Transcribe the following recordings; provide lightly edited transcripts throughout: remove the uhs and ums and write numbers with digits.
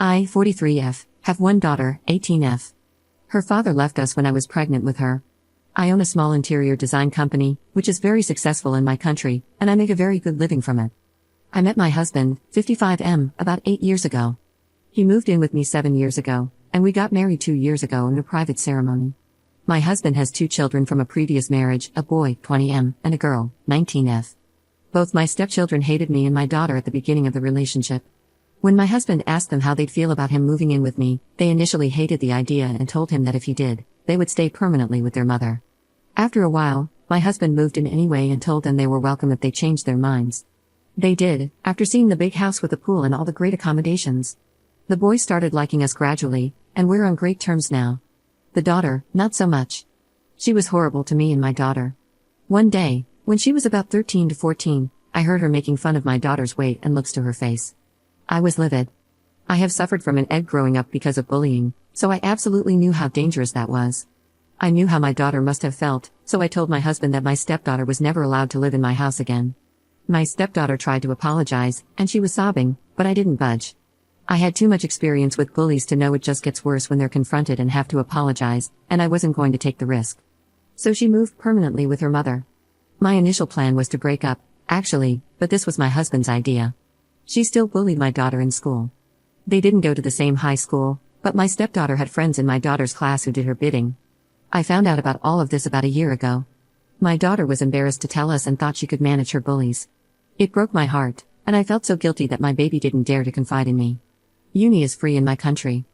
I, 43F, have one daughter, 18F. Her father left us when I was pregnant with her. I own a small interior design company, which is very successful in my country, and I make a very good living from it. I met my husband, 55M, about 8 years ago. He moved in with me 7 years ago, and we got married 2 years ago in a private ceremony. My husband has 2 children from a previous marriage, a boy, 20M, and a girl, 19F. Both my stepchildren hated me and my daughter at the beginning of the relationship. When my husband asked them how they'd feel about him moving in with me, they initially hated the idea and told him that if he did, they would stay permanently with their mother. After a while, my husband moved in anyway and told them they were welcome if they changed their minds. They did, after seeing the big house with the pool and all the great accommodations. The boys started liking us gradually, and we're on great terms now. The daughter, not so much. She was horrible to me and my daughter. One day, when she was about 13 to 14, I heard her making fun of my daughter's weight and looks to her face. I was livid. I have suffered from an egg growing up because of bullying, so I absolutely knew how dangerous that was. I knew how my daughter must have felt, so I told my husband that my stepdaughter was never allowed to live in my house again. My stepdaughter tried to apologize, and she was sobbing, but I didn't budge. I had too much experience with bullies to know it just gets worse when they're confronted and have to apologize, and I wasn't going to take the risk. So she moved permanently with her mother. My initial plan was to break up, actually, but this was my husband's idea. She still bullied my daughter in school. They didn't go to the same high school, but my stepdaughter had friends in my daughter's class who did her bidding. I found out about all of this about a year ago. My daughter was embarrassed to tell us and thought she could manage her bullies. It broke my heart, and I felt so guilty that my baby didn't dare to confide in me. Uni is free in my country.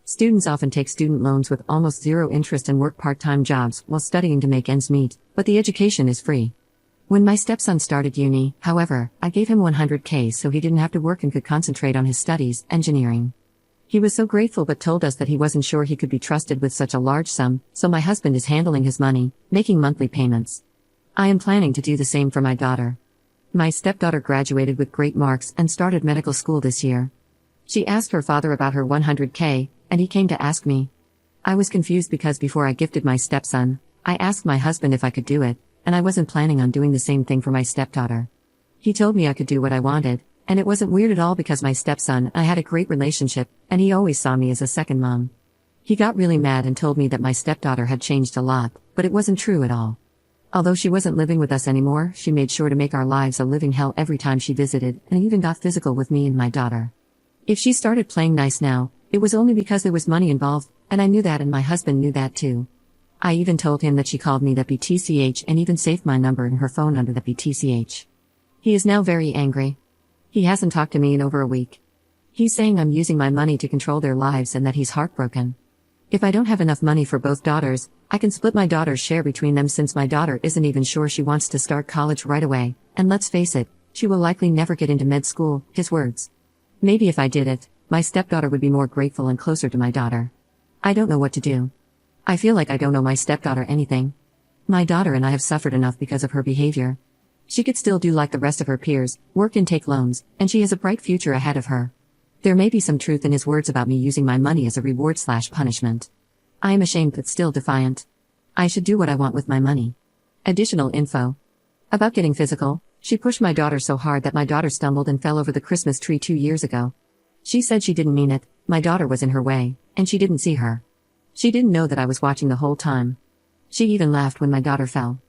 Students often take student loans with almost zero interest and work part-time jobs while studying to make ends meet, but the education is free. When my stepson started uni, however, I gave him $100K so he didn't have to work and could concentrate on his studies, engineering. He was so grateful but told us that he wasn't sure he could be trusted with such a large sum, so my husband is handling his money, making monthly payments. I am planning to do the same for my daughter. My stepdaughter graduated with great marks and started medical school this year. She asked her father about her $100K, and he came to ask me. I was confused because before I gifted my stepson, I asked my husband if I could do it, and I wasn't planning on doing the same thing for my stepdaughter. He told me I could do what I wanted, and it wasn't weird at all because my stepson and I had a great relationship, and he always saw me as a second mom. He got really mad and told me that my stepdaughter had changed a lot, but it wasn't true at all. Although she wasn't living with us anymore, she made sure to make our lives a living hell every time she visited, and even got physical with me and my daughter. If she started playing nice now, it was only because there was money involved, and I knew that and my husband knew that too. I even told him that she called me that BTCH and even saved my number in her phone under the BTCH. He is now very angry. He hasn't talked to me in over a week. He's saying I'm using my money to control their lives and that he's heartbroken. If I don't have enough money for both daughters, I can split my daughter's share between them since my daughter isn't even sure she wants to start college right away, and let's face it, she will likely never get into med school, his words. Maybe if I did it, my stepdaughter would be more grateful and closer to my daughter. I don't know what to do. I feel like I don't owe my stepdaughter anything. My daughter and I have suffered enough because of her behavior. She could still do like the rest of her peers, work and take loans, and she has a bright future ahead of her. There may be some truth in his words about me using my money as a reward/punishment. I am ashamed but still defiant. I should do what I want with my money. Additional info. About getting physical, she pushed my daughter so hard that my daughter stumbled and fell over the Christmas tree 2 years ago. She said she didn't mean it, my daughter was in her way, and she didn't see her. She didn't know that I was watching the whole time. She even laughed when my daughter fell.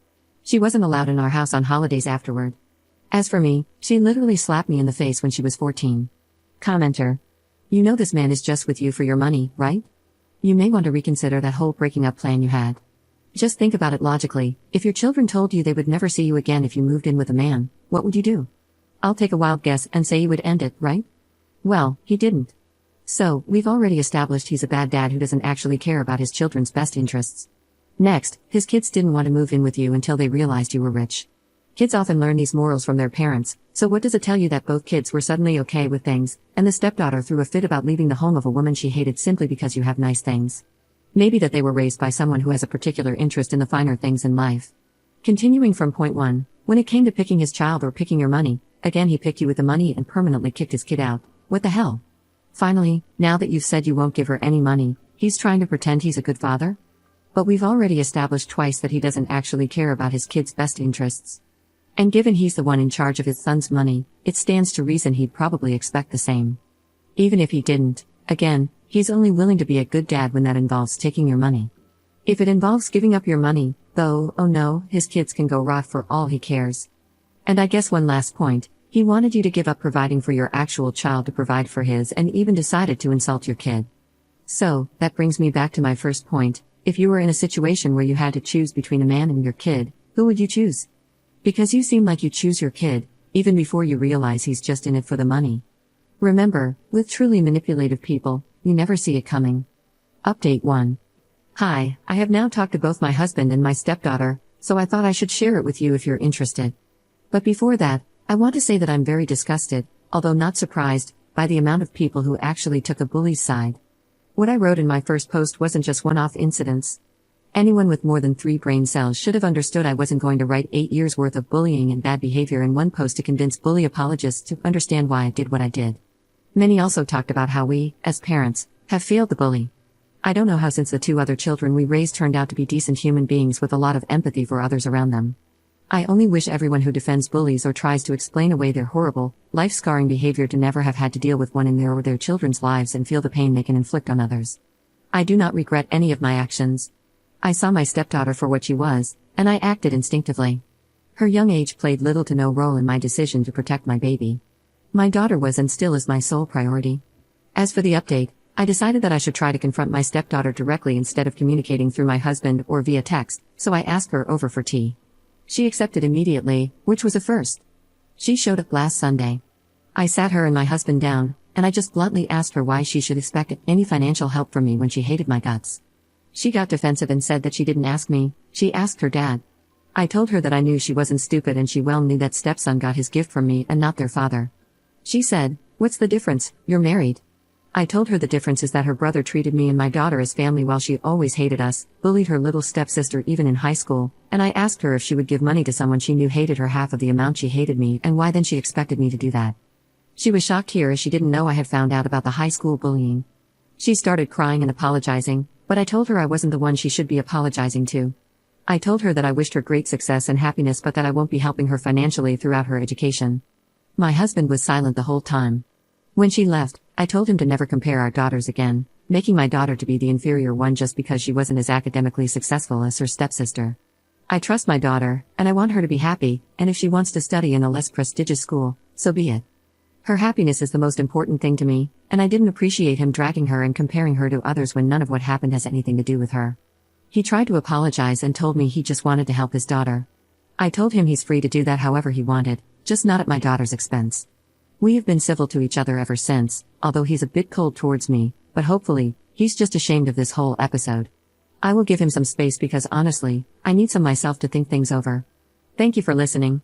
She wasn't allowed in our house on holidays afterward. As for me, she literally slapped me in the face when she was 14. Commenter. You know this man is just with you for your money, right? You may want to reconsider that whole breaking up plan you had. Just think about it logically. If your children told you they would never see you again if you moved in with a man, what would you do? I'll take a wild guess and say you would end it, right? Well, he didn't. So, we've already established he's a bad dad who doesn't actually care about his children's best interests. Next, his kids didn't want to move in with you until they realized you were rich. Kids often learn these morals from their parents, so what does it tell you that both kids were suddenly okay with things, and the stepdaughter threw a fit about leaving the home of a woman she hated simply because you have nice things? Maybe that they were raised by someone who has a particular interest in the finer things in life. Continuing from point 1, when it came to picking his child or picking your money, again he picked you with the money and permanently kicked his kid out. What the hell? Finally, now that you've said you won't give her any money, he's trying to pretend he's a good father? But we've already established twice that he doesn't actually care about his kid's best interests. And given he's the one in charge of his son's money, it stands to reason he'd probably expect the same. Even if he didn't, Again, he's only willing to be a good dad when that involves taking your money. If it involves giving up your money, though, oh no, his kids can go rot for all he cares. And I guess one last point, he wanted you to give up providing for your actual child to provide for his and even decided to insult your kid. So, that brings me back to my first point, if you were in a situation where you had to choose between a man and your kid, who would you choose? Because you seem like you choose your kid, even before you realize he's just in it for the money. Remember, with truly manipulative people, you never see it coming. Update 1. Hi, I have now talked to both my husband and my stepdaughter, so I thought I should share it with you if you're interested. But before that, I want to say that I'm very disgusted, although not surprised, by the amount of people who actually took a bully's side. What I wrote in my first post wasn't just one-off incidents. Anyone with more than 3 brain cells should have understood I wasn't going to write 8 years worth of bullying and bad behavior in one post to convince bully apologists to understand why I did what I did. Many also talked about how we, as parents, have failed the bully. I don't know how, since the 2 other children we raised turned out to be decent human beings with a lot of empathy for others around them. I only wish everyone who defends bullies or tries to explain away their horrible, life-scarring behavior to never have had to deal with one in their or their children's lives and feel the pain they can inflict on others. I do not regret any of my actions. I saw my stepdaughter for what she was, and I acted instinctively. Her young age played little to no role in my decision to protect my baby. My daughter was and still is my sole priority. As for the update, I decided that I should try to confront my stepdaughter directly instead of communicating through my husband or via text, so I asked her over for tea. She accepted immediately, which was a first. She showed up last Sunday. I sat her and my husband down, and I just bluntly asked her why she should expect any financial help from me when she hated my guts. She got defensive and said that she didn't ask me, she asked her dad. I told her that I knew she wasn't stupid and she well knew that stepson got his gift from me and not their father. She said, "What's the difference, you're married." I told her the difference is that her brother treated me and my daughter as family while she always hated us, bullied her little stepsister even in high school, and I asked her if she would give money to someone she knew hated her half of the amount she hated me and why then she expected me to do that. She was shocked here as she didn't know I had found out about the high school bullying. She started crying and apologizing, but I told her I wasn't the one she should be apologizing to. I told her that I wished her great success and happiness but that I won't be helping her financially throughout her education. My husband was silent the whole time. When she left, I told him to never compare our daughters again, making my daughter to be the inferior one just because she wasn't as academically successful as her stepsister. I trust my daughter, and I want her to be happy, and if she wants to study in a less prestigious school, so be it. Her happiness is the most important thing to me, and I didn't appreciate him dragging her and comparing her to others when none of what happened has anything to do with her. He tried to apologize and told me he just wanted to help his daughter. I told him he's free to do that however he wanted, just not at my daughter's expense. We have been civil to each other ever since, although he's a bit cold towards me, but hopefully, he's just ashamed of this whole episode. I will give him some space because honestly, I need some myself to think things over. Thank you for listening.